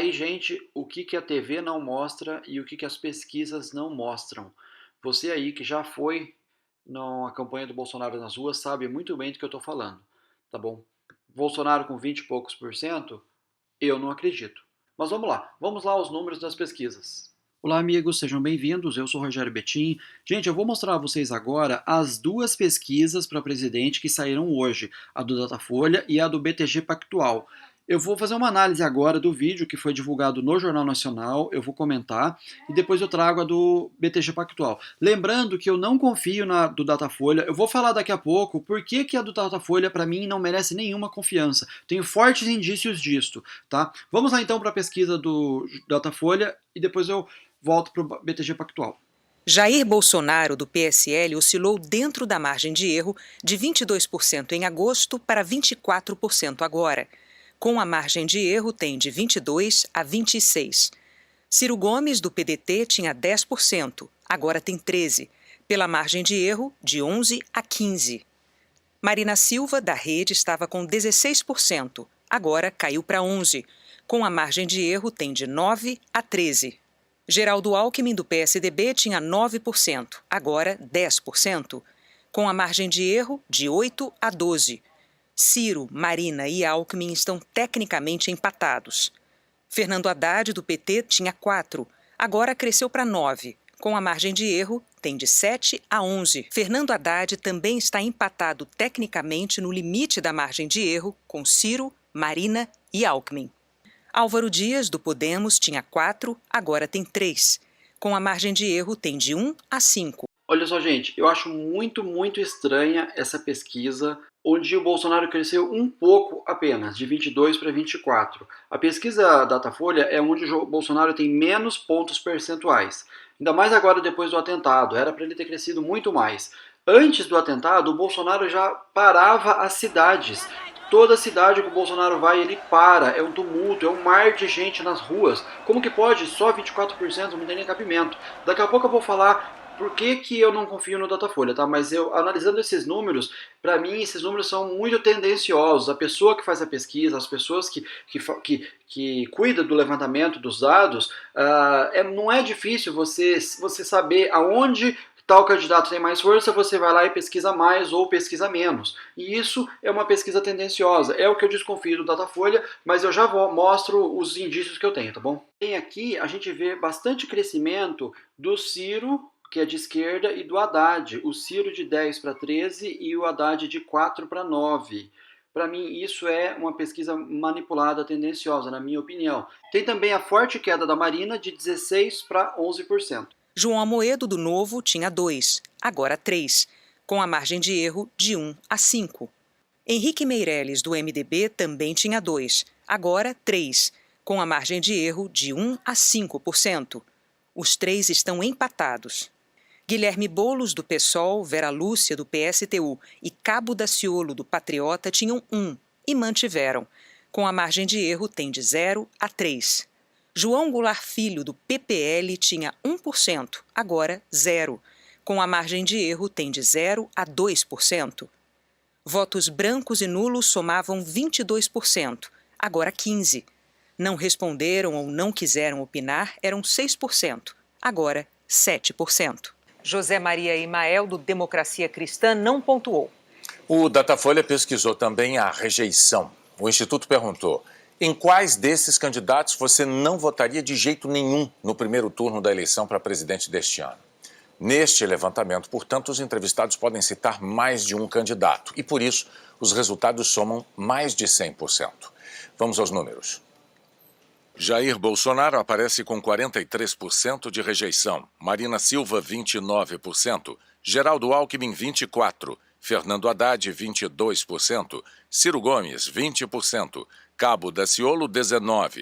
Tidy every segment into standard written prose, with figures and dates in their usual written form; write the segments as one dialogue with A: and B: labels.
A: aí, gente, o que que a TV não mostra e o que que as pesquisas não mostram. Você aí que já foi na campanha do Bolsonaro nas ruas sabe muito bem do que eu estou falando, tá bom? Bolsonaro com 20 e poucos por cento, eu não acredito. Mas vamos lá aos números das pesquisas. Olá, amigos, sejam bem-vindos. Eu sou Rogério Betim. Gente, eu vou mostrar a vocês agora as duas pesquisas para presidente que saíram hoje, a do Datafolha e a do BTG Pactual. Eu vou fazer uma análise agora do vídeo que foi divulgado no Jornal Nacional, eu vou comentar e depois eu trago a do BTG Pactual. Lembrando que eu não confio na do Datafolha, eu vou falar daqui a pouco por que que a do Datafolha para mim não merece nenhuma confiança. Tenho fortes indícios disto, tá? Vamos lá então para a pesquisa do Datafolha e depois eu volto para o BTG Pactual.
B: Jair Bolsonaro, do PSL, oscilou dentro da margem de erro de 22% em agosto para 24% agora. Com a margem de erro, tem de 22% a 26%. Ciro Gomes, do PDT, tinha 10%, agora tem 13%, pela margem de erro, de 11% a 15%. Marina Silva, da Rede, estava com 16%, agora caiu para 11%. Com a margem de erro, tem de 9% a 13%. Geraldo Alckmin, do PSDB, tinha 9%, agora 10%, com a margem de erro de 8% a 12%. Ciro, Marina e Alckmin estão tecnicamente empatados. Fernando Haddad, do PT, tinha 4%, agora cresceu para 9%, com a margem de erro tem de 7% a 11%. Fernando Haddad também está empatado tecnicamente no limite da margem de erro com Ciro, Marina e Alckmin. Álvaro Dias, do Podemos, tinha 4%, agora tem 3%. Com a margem de erro, tem de 1 a 5%.
A: Olha só, gente, eu acho muito estranha essa pesquisa, onde o Bolsonaro cresceu um pouco apenas, de 22 para 24. A pesquisa Datafolha é onde o Bolsonaro tem menos pontos percentuais. Ainda mais agora depois do atentado, era para ele ter crescido muito mais. Antes do atentado, o Bolsonaro já parava as cidades. Toda cidade que o Bolsonaro vai, ele para, é um tumulto, é um mar de gente nas ruas. Como que pode? Só 24% não tem nem cabimento. Daqui a pouco eu vou falar por que que eu não confio no Datafolha, tá? Mas eu, analisando esses números, para mim esses números são muito tendenciosos. A pessoa que faz a pesquisa, as pessoas que cuida do levantamento dos dados, não é difícil você saber aonde tal candidato tem mais força, você vai lá e pesquisa mais ou pesquisa menos. E isso é uma pesquisa tendenciosa. É o que eu desconfio do Datafolha, mas eu já mostro os indícios que eu tenho, tá bom? Tem aqui, a gente vê bastante crescimento do Ciro, que é de esquerda, e do Haddad. O Ciro de 10 para 13 e o Haddad de 4 para 9. Para mim, isso é uma pesquisa manipulada, tendenciosa, na minha opinião. Tem também a forte queda da Marina, de 16 para 11%.
B: João Amoedo, do Novo, tinha 2%, agora 3%, com a margem de erro de 1 a 5%. Henrique Meirelles, do MDB, também tinha 2%, agora 3%, com a margem de erro de 1 a 5%. Os três estão empatados. Guilherme Boulos, do PSOL, Vera Lúcia, do PSTU e Cabo Daciolo, do Patriota, tinham 1% e mantiveram. Com a margem de erro tem de 0 a 3%. João Goulart Filho, do PPL, tinha 1%, agora 0%. Com a margem de erro tem de 0 a 2%. Votos brancos e nulos somavam 22%, agora 15%. Não responderam ou não quiseram opinar eram 6%, agora 7%. José Maria Imael, do Democracia Cristã, não pontuou.
C: O Datafolha pesquisou também a rejeição. O Instituto perguntou: em quais desses candidatos você não votaria de jeito nenhum no primeiro turno da eleição para presidente deste ano? Neste levantamento, portanto, os entrevistados podem citar mais de um candidato e, por isso, os resultados somam mais de 100%. Vamos aos números. Jair Bolsonaro aparece com 43% de rejeição, Marina Silva, 29%, Geraldo Alckmin, 24%, Fernando Haddad, 22%, Ciro Gomes, 20%, Cabo Daciolo, 19%.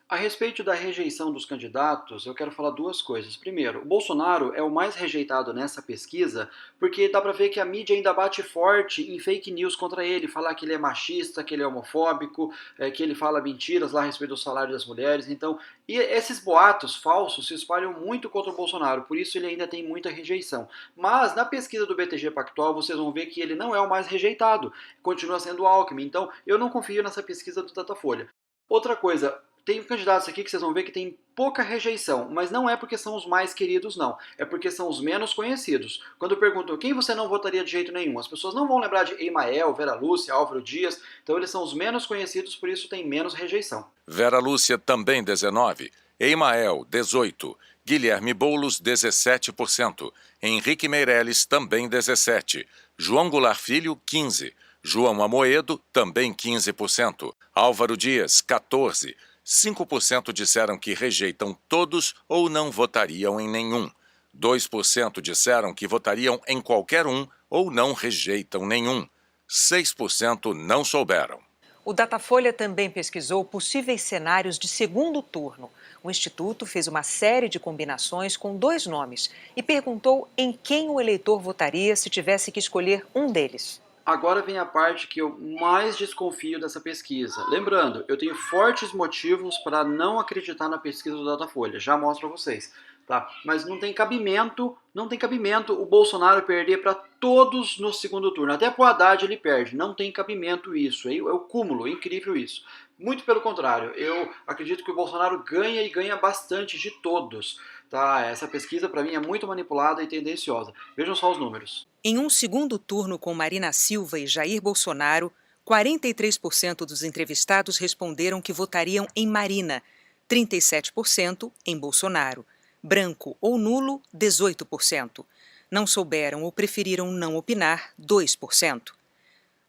A: A respeito da rejeição dos candidatos, eu quero falar duas coisas. Primeiro, o Bolsonaro é o mais rejeitado nessa pesquisa porque dá pra ver que a mídia ainda bate forte em fake news contra ele, falar que ele é machista, que ele é homofóbico, que ele fala mentiras lá a respeito do salário das mulheres. Então, e esses boatos falsos se espalham muito contra o Bolsonaro, por isso ele ainda tem muita rejeição. Mas na pesquisa do BTG Pactual vocês vão ver que ele não é o mais rejeitado, continua sendo o Alckmin. Então, eu não confio nessa pesquisa do Datafolha. Outra coisa, tem candidatos aqui que vocês vão ver que tem pouca rejeição, mas não é porque são os mais queridos, não. É porque são os menos conhecidos. Quando perguntam quem você não votaria de jeito nenhum, as pessoas não vão lembrar de Emael, Vera Lúcia, Álvaro Dias, então eles são os menos conhecidos, por isso tem menos rejeição.
C: Vera Lúcia também 19%, Emael 18%, Guilherme Boulos 17%, Henrique Meirelles também 17%, João Goulart Filho 15%, João Amoedo também 15%, Álvaro Dias 14%, 5% disseram que rejeitam todos ou não votariam em nenhum. 2% disseram que votariam em qualquer um ou não rejeitam nenhum. 6% não souberam.
B: O Datafolha também pesquisou possíveis cenários de segundo turno. O Instituto fez uma série de combinações com 2 nomes e perguntou em quem o eleitor votaria se tivesse que escolher um deles.
A: Agora vem a parte que eu mais desconfio dessa pesquisa. Lembrando, eu tenho fortes motivos para não acreditar na pesquisa do Datafolha, já mostro para vocês. Tá? Mas não tem cabimento o Bolsonaro perder para todos no segundo turno. Até para o Haddad ele perde. Não tem cabimento isso. É o cúmulo, é incrível isso. Muito pelo contrário, eu acredito que o Bolsonaro ganha e ganha bastante de todos. Tá? Essa pesquisa para mim é muito manipulada e tendenciosa. Vejam só os números.
B: Em um segundo turno com Marina Silva e Jair Bolsonaro, 43% dos entrevistados responderam que votariam em Marina, 37% em Bolsonaro. Branco ou nulo, 18%. Não souberam ou preferiram não opinar, 2%.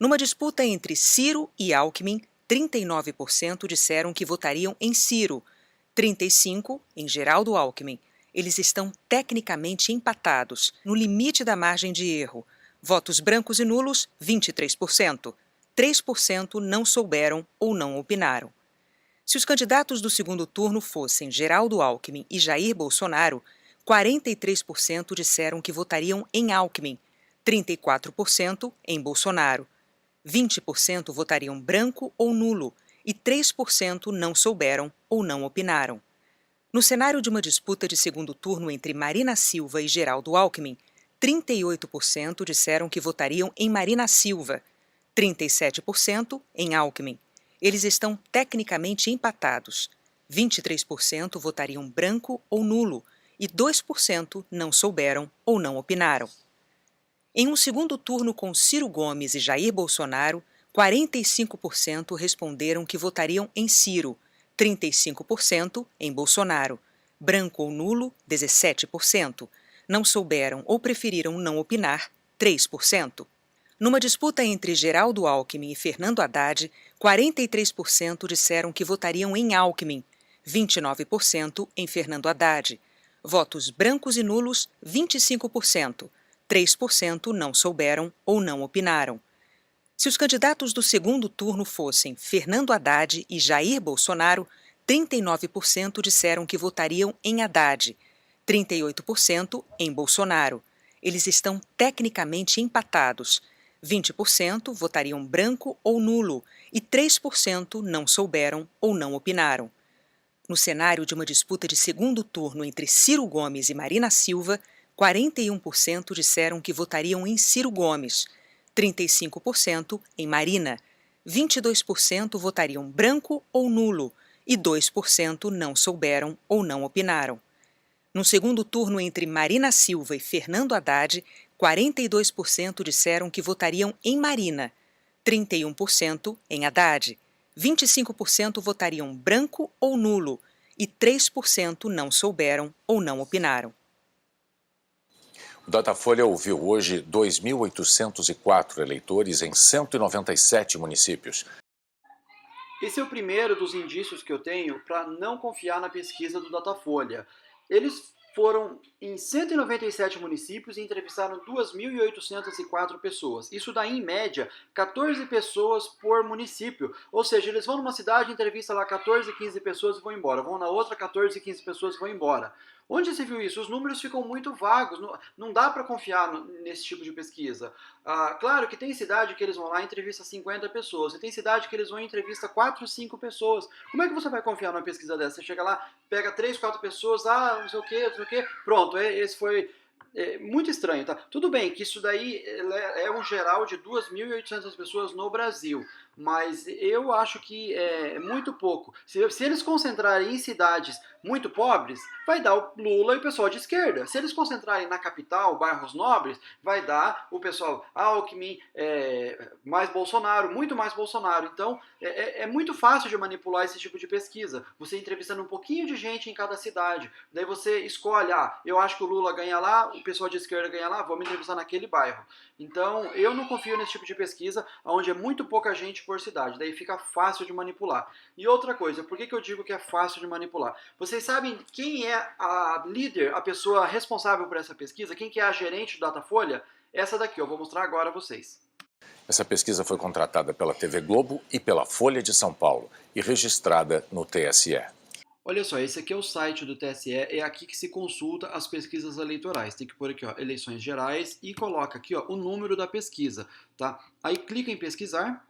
B: Numa disputa entre Ciro e Alckmin, 39% disseram que votariam em Ciro, 35% em Geraldo Alckmin. Eles estão tecnicamente empatados, no limite da margem de erro. Votos brancos e nulos, 23%. 3% não souberam ou não opinaram. Se os candidatos do segundo turno fossem Geraldo Alckmin e Jair Bolsonaro, 43% disseram que votariam em Alckmin, 34% em Bolsonaro. 20% votariam branco ou nulo e 3% não souberam ou não opinaram. No cenário de uma disputa de segundo turno entre Marina Silva e Geraldo Alckmin, 38% disseram que votariam em Marina Silva, 37% em Alckmin. Eles estão tecnicamente empatados. 23% votariam branco ou nulo e 2% não souberam ou não opinaram. Em um segundo turno com Ciro Gomes e Jair Bolsonaro, 45% responderam que votariam em Ciro, 35% em Bolsonaro. Branco ou nulo, 17%. Não souberam ou preferiram não opinar, 3%. Numa disputa entre Geraldo Alckmin e Fernando Haddad, 43% disseram que votariam em Alckmin, 29% em Fernando Haddad. Votos brancos e nulos, 25%. 3% não souberam ou não opinaram. Se os candidatos do segundo turno fossem Fernando Haddad e Jair Bolsonaro, 39% disseram que votariam em Haddad, 38% em Bolsonaro. Eles estão tecnicamente empatados. 20% votariam branco ou nulo e 3% não souberam ou não opinaram. No cenário de uma disputa de segundo turno entre Ciro Gomes e Marina Silva, 41% disseram que votariam em Ciro Gomes, 35% em Marina, 22% votariam branco ou nulo e 2% não souberam ou não opinaram. No segundo turno entre Marina Silva e Fernando Haddad, 42% disseram que votariam em Marina, 31% em Haddad, 25% votariam branco ou nulo e 3% não souberam ou não opinaram.
C: O Datafolha ouviu hoje 2.804 eleitores em 197 municípios.
A: Esse é o primeiro dos indícios que eu tenho para não confiar na pesquisa do Datafolha. Eles foram em 197 municípios e entrevistaram 2.804 pessoas. Isso dá, em média, 14 pessoas por município. Ou seja, eles vão numa cidade, entrevistam lá 14, 15 pessoas e vão embora. Vão na outra, 14, 15 pessoas e vão embora. Onde se viu isso? Os números ficam muito vagos, não dá para confiar nesse tipo de pesquisa. Claro que tem cidade que eles vão lá e entrevistam 50 pessoas, e tem cidade que eles vão e entrevistam 4, 5 pessoas. Como é que você vai confiar numa pesquisa dessa? Você chega lá, pega 3, 4 pessoas, não sei o que, pronto, esse foi... muito estranho, tá? Tudo bem que isso daí é um geral de 2.800 pessoas no Brasil, mas eu acho que é muito pouco. Se eles concentrarem em cidades muito pobres, vai dar o Lula e o pessoal de esquerda. Se eles concentrarem na capital, bairros nobres, vai dar o pessoal Alckmin, mais Bolsonaro, muito mais Bolsonaro. Então, é muito fácil de manipular esse tipo de pesquisa. Você entrevistando um pouquinho de gente em cada cidade. Daí você escolhe, eu acho que o Lula ganha lá, o pessoal de esquerda ganha lá, vamos entrevistar naquele bairro. Então, eu não confio nesse tipo de pesquisa, onde é muito pouca gente por cidade. Daí fica fácil de manipular. E outra coisa, por que eu digo que é fácil de manipular? Vocês sabem quem é a líder, a pessoa responsável por essa pesquisa? Quem que é a gerente do Datafolha? Essa daqui, eu vou mostrar agora a vocês.
C: Essa pesquisa foi contratada pela TV Globo e pela Folha de São Paulo e registrada no TSE.
A: Olha só, esse aqui é o site do TSE, é aqui que se consulta as pesquisas eleitorais. Tem que pôr aqui, eleições gerais, e coloca aqui, o número da pesquisa, tá? Aí clica em pesquisar,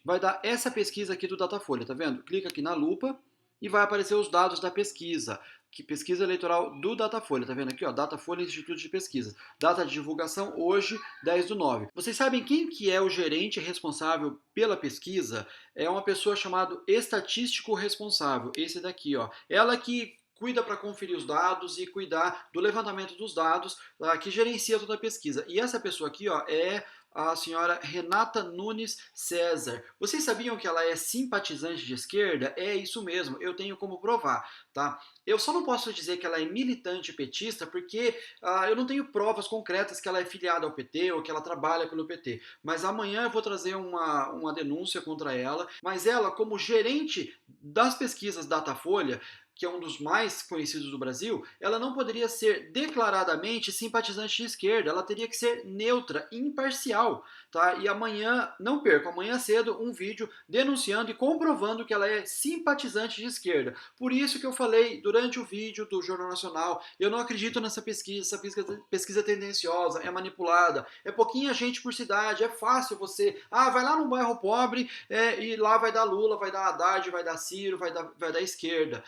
A: vai dar essa pesquisa aqui do Datafolha, tá vendo? Clica aqui na lupa e vai aparecer os dados da pesquisa, que pesquisa eleitoral do Datafolha, tá vendo aqui, Datafolha Instituto de Pesquisa. Data de divulgação hoje, 10/9. Vocês sabem quem que é o gerente responsável pela pesquisa? É uma pessoa chamada estatístico responsável, esse daqui, Ela que cuida para conferir os dados e cuidar do levantamento dos dados, que gerencia toda a pesquisa. E essa pessoa aqui, é a senhora Renata Nunes César. Vocês sabiam que ela é simpatizante de esquerda? É isso mesmo, eu tenho como provar, tá? Eu só não posso dizer que ela é militante petista porque eu não tenho provas concretas que ela é filiada ao PT ou que ela trabalha pelo PT. Mas amanhã eu vou trazer uma denúncia contra ela. Mas ela, como gerente das pesquisas Datafolha, que é um dos mais conhecidos do Brasil, ela não poderia ser declaradamente simpatizante de esquerda, ela teria que ser neutra, imparcial, tá? E amanhã, não perca, amanhã cedo, um vídeo denunciando e comprovando que ela é simpatizante de esquerda. Por isso que eu falei durante o vídeo do Jornal Nacional, eu não acredito nessa pesquisa, essa pesquisa é tendenciosa, é manipulada, é pouquinha gente por cidade, é fácil você, vai lá num bairro pobre e lá vai dar Lula, vai dar Haddad, vai dar Ciro, vai dar esquerda.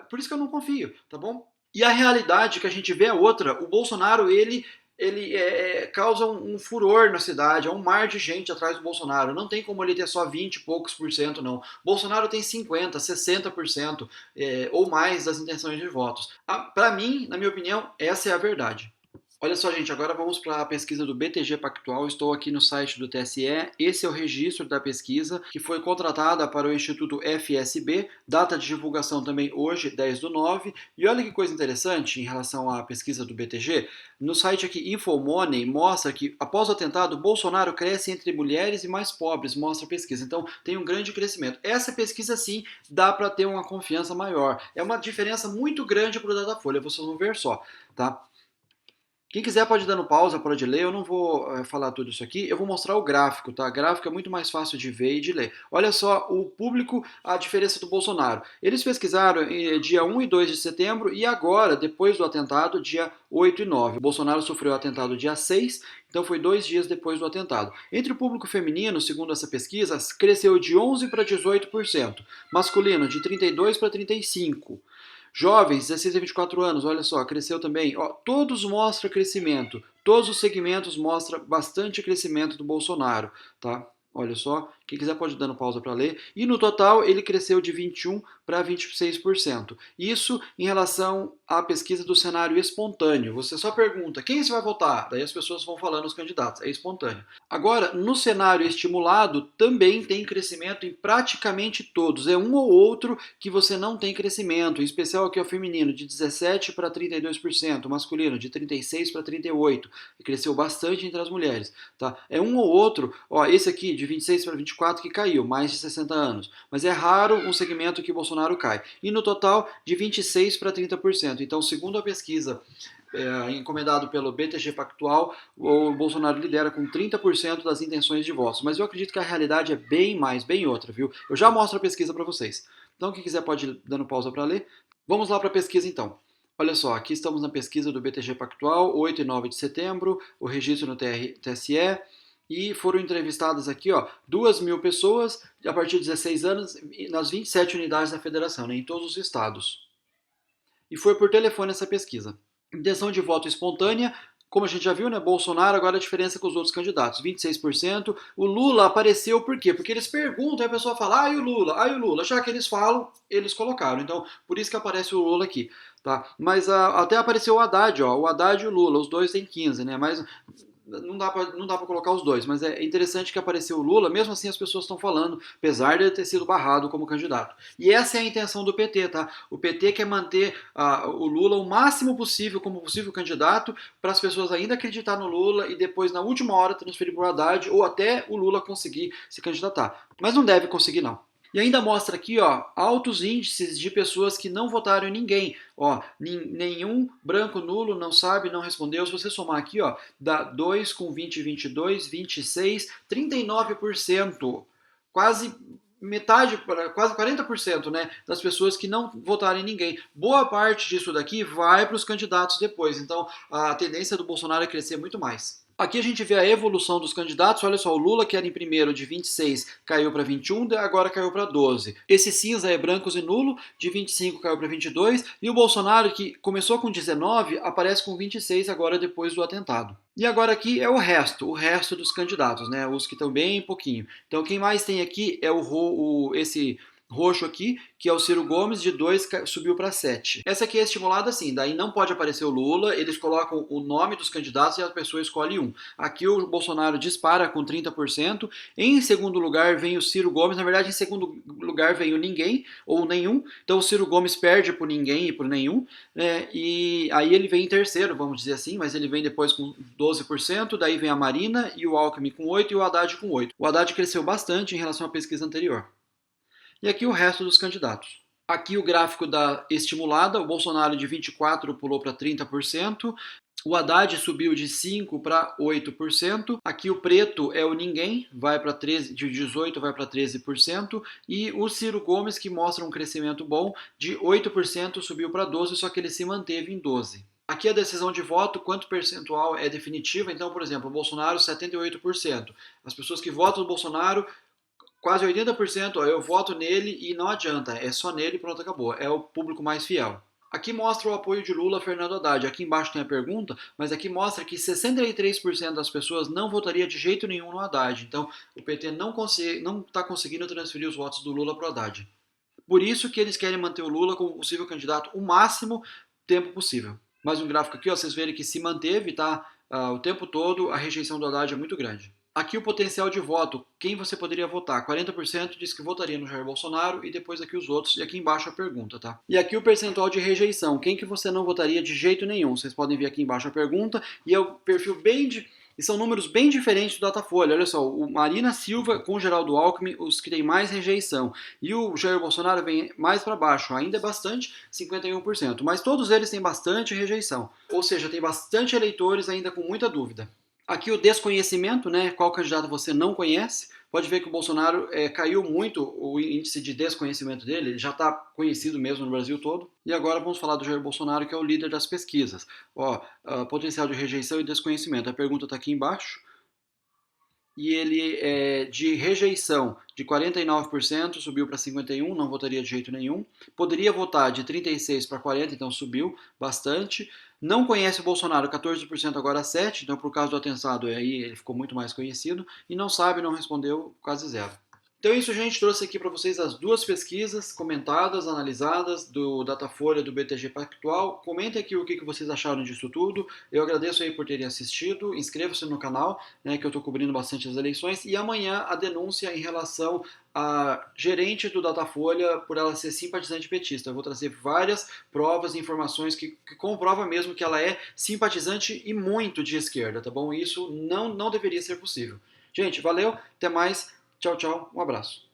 A: Por isso que eu não confio, tá bom? E a realidade que a gente vê é outra. O Bolsonaro, ele causa um furor na cidade, é um mar de gente atrás do Bolsonaro. Não tem como ele ter só 20 e poucos por cento, não. Bolsonaro tem 50%, 60% ou mais das intenções de votos. Para mim, na minha opinião, essa é a verdade. Olha só, gente, agora vamos para a pesquisa do BTG Pactual. Estou aqui no site do TSE. Esse é o registro da pesquisa, que foi contratada para o Instituto FSB. Data de divulgação também hoje, 10/9. E olha que coisa interessante em relação à pesquisa do BTG. No site aqui Infomoney mostra que após o atentado, Bolsonaro cresce entre mulheres e mais pobres, mostra a pesquisa. Então tem um grande crescimento. Essa pesquisa sim dá para ter uma confiança maior. É uma diferença muito grande para o Datafolha, vocês vão ver só, tá? Quem quiser pode ir dando pausa, pode ler, eu não vou falar tudo isso aqui, eu vou mostrar o gráfico, tá? O gráfico é muito mais fácil de ver e de ler. Olha só o público, a diferença do Bolsonaro. Eles pesquisaram dia 1 e 2 de setembro e agora, depois do atentado, dia 8 e 9. O Bolsonaro sofreu o atentado dia 6, então foi 2 dias depois do atentado. Entre o público feminino, segundo essa pesquisa, cresceu de 11% para 18%. Masculino, de 32% para 35%. Jovens, 16 a 24 anos, olha só, cresceu também. Todos mostram crescimento. Todos os segmentos mostram bastante crescimento do Bolsonaro, tá? Olha só, quem quiser pode ir dando pausa para ler. E no total ele cresceu de 21% para 26%. Isso em relação à pesquisa do cenário espontâneo. Você só pergunta, quem você vai votar? Daí as pessoas vão falando os candidatos, é espontâneo. Agora, no cenário estimulado, também tem crescimento em praticamente todos. É um ou outro que você não tem crescimento. Em especial aqui o feminino, de 17% para 32%. O masculino, de 36% para 38%. Cresceu bastante entre as mulheres. Tá? É um ou outro, esse aqui, de 26 para 24, que caiu, mais de 60 anos. Mas é raro um segmento que Bolsonaro cai. E no total, de 26 para 30%. Então, segundo a pesquisa encomendado pelo BTG Pactual, o Bolsonaro lidera com 30% das intenções de votos. Mas eu acredito que a realidade é bem mais, bem outra, viu? Eu já mostro a pesquisa para vocês. Então, quem quiser pode ir dando pausa para ler. Vamos lá para a pesquisa, então. Olha só, aqui estamos na pesquisa do BTG Pactual, 8 e 9 de setembro, o registro no TSE. E foram entrevistadas aqui 2.000 pessoas a partir de 16 anos nas 27 unidades da federação, em todos os estados. E foi por telefone essa pesquisa. Intenção de voto espontânea, Como a gente já viu, né, Bolsonaro agora a diferença com os outros candidatos, 26%. O Lula apareceu por quê? Porque eles perguntam, e a pessoa fala, ah, e o Lula? Ah, e o Lula? Já que eles falam, eles colocaram. Então, por isso que aparece o Lula aqui. Tá? Mas até apareceu o Haddad, ó, o Haddad e o Lula, os dois têm 15, né? Mas não dá para colocar os dois, mas é interessante que apareceu o Lula, mesmo assim as pessoas estão falando, apesar de ele ter sido barrado como candidato. E essa é a intenção do PT, tá? O PT quer manter o Lula o máximo possível como possível candidato, para as pessoas ainda acreditar no Lula e depois, na última hora, transferir para o Haddad ou até o Lula conseguir se candidatar. Mas não deve conseguir, não. E ainda mostra aqui, ó, altos índices de pessoas que não votaram em ninguém. Ó, nenhum branco nulo, não sabe, não respondeu. Se você somar aqui, ó, dá 2 com 20, 22, 26, 39%. Quase metade, quase 40%, né, das pessoas que não votaram em ninguém. Boa parte disso daqui vai para os candidatos depois. Então, a tendência do Bolsonaro é crescer muito mais. Aqui a gente vê a evolução dos candidatos. Olha só, o Lula, que era em primeiro de 26, caiu para 21, agora caiu para 12. Esse cinza é brancos e nulo, de 25 caiu para 22. E o Bolsonaro, que começou com 19, aparece com 26 agora depois do atentado. E agora aqui é o resto dos candidatos, né? Os que estão bem pouquinho. Então quem mais tem aqui é esse roxo aqui, que é o Ciro Gomes, de 2 subiu para 7. Essa aqui é estimulada assim, daí não pode aparecer o Lula, eles colocam o nome dos candidatos e a pessoa escolhe um. Aqui o Bolsonaro dispara com 30%, em segundo lugar vem o Ciro Gomes, na verdade em segundo lugar vem o ninguém, ou nenhum, então o Ciro Gomes perde por ninguém e por nenhum, né? E aí ele vem em terceiro, vamos dizer assim, mas ele vem depois com 12%, daí vem a Marina e o Alckmin com 8% e o Haddad com 8%. O Haddad cresceu bastante em relação à pesquisa anterior. E aqui o resto dos candidatos. Aqui o gráfico da estimulada, o Bolsonaro de 24% pulou para 30%, o Haddad subiu de 5% para 8%, aqui o preto é o ninguém, vai para 13%, de 18% vai para 13%, e o Ciro Gomes, que mostra um crescimento bom, de 8% subiu para 12%, só que ele se manteve em 12%. Aqui a decisão de voto, quanto percentual é definitiva, então, por exemplo, o Bolsonaro 78%. As pessoas que votam no Bolsonaro, quase 80%, ó, eu voto nele e não adianta, é só nele e pronto, acabou. É o público mais fiel. Aqui mostra o apoio de Lula a Fernando Haddad. Aqui embaixo tem a pergunta, mas aqui mostra que 63% das pessoas não votaria de jeito nenhum no Haddad. Então, o PT não está conseguindo transferir os votos do Lula para o Haddad. Por isso que eles querem manter o Lula como possível candidato o máximo tempo possível. Mais um gráfico aqui, ó, vocês verem que se manteve, tá? O tempo todo, a rejeição do Haddad é muito grande. Aqui o potencial de voto, quem você poderia votar? 40% diz que votaria no Jair Bolsonaro e depois aqui os outros, e aqui embaixo a pergunta, tá? E aqui o percentual de rejeição, quem que você não votaria de jeito nenhum? Vocês podem ver aqui embaixo a pergunta, e é o perfil e são números bem diferentes do Datafolha. Olha só, o Marina Silva com o Geraldo Alckmin, os que têm mais rejeição. E o Jair Bolsonaro vem mais para baixo, ainda é bastante, 51%. Mas todos eles têm bastante rejeição. Ou seja, tem bastante eleitores ainda com muita dúvida. Aqui o desconhecimento, né? Qual candidato você não conhece. Pode ver que o Bolsonaro caiu muito o índice de desconhecimento dele, ele já está conhecido mesmo no Brasil todo. E agora vamos falar do Jair Bolsonaro, que é o líder das pesquisas. Ó, potencial de rejeição e desconhecimento. A pergunta está aqui embaixo. E ele é de rejeição de 49%, subiu para 51%, não votaria de jeito nenhum. Poderia votar de 36% para 40%, então subiu bastante. Não conhece o Bolsonaro, 14%, agora 7%, então por causa do atentado aí ele ficou muito mais conhecido. E não sabe, não respondeu, quase zero. Então é isso, gente. Trouxe aqui para vocês as duas pesquisas comentadas, analisadas, do Datafolha e do BTG Pactual. Comentem aqui o que vocês acharam disso tudo. Eu agradeço aí por terem assistido. Inscreva-se no canal, né, que eu estou cobrindo bastante as eleições. E amanhã a denúncia em relação à gerente do Datafolha por ela ser simpatizante petista. Eu vou trazer várias provas e informações que comprovam mesmo que ela é simpatizante e muito de esquerda, tá bom? Isso não deveria ser possível. Gente, valeu, até mais. Tchau, tchau, um abraço.